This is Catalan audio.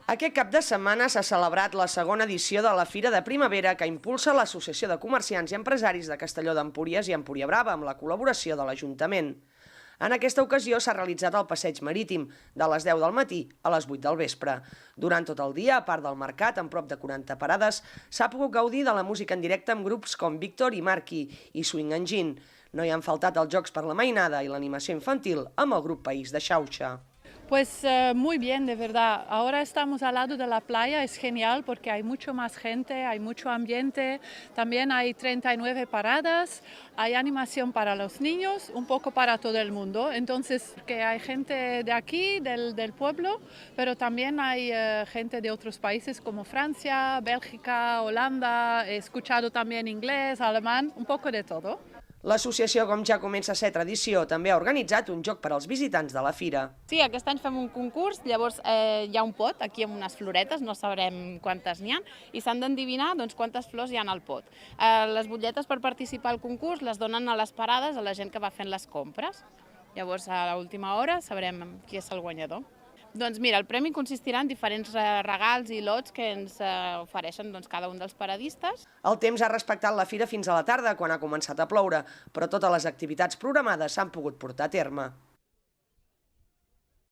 Aquest cap de setmana s'ha celebrat la segona edició de la Fira de Primavera que impulsa l'Associació de Comerciants i Empresaris de Castelló d'Empúries i Empúria Brava amb la col·laboració de l'Ajuntament. En aquesta ocasió s'ha realitzat el passeig marítim de les 10 del matí a les 8 del vespre. Durant tot el dia, a part del mercat, amb prop de 40 parades, s'ha pogut gaudir de la música en directe amb grups com Víctor i Marqui i Swing Engine. No hi han faltat els jocs per la mainada i l'animació infantil amb el grup País de Xauxa. Pues muy bien, de verdad. Ahora estamos al lado de la playa, es genial porque hay mucho más gente, hay mucho ambiente, también hay 39 paradas, hay animación para los niños, un poco para todo el mundo. Entonces, que hay gente de aquí, del pueblo, pero también hay gente de otros países como Francia, Bélgica, Holanda, he escuchado también inglés, alemán, un poco de todo. L'associació, com ja comença a ser tradició, també ha organitzat un joc per als visitants de la fira. Sí, aquest any fem un concurs, llavors hi ha un pot aquí amb unes floretes, no sabrem quantes n'hi ha, i s'han d'endevinar quantes flors hi ha al pot. Les butlletes per participar al concurs les donen a les parades a la gent que va fent les compres. Llavors, a l'última hora sabrem qui és el guanyador. Doncs mira, el premi consistirà en diferents regals i lots que ens ofereixen cada un dels paradistes. El temps ha respectat la fira fins a la tarda, quan ha començat a ploure, però totes les activitats programades s'han pogut portar a terme.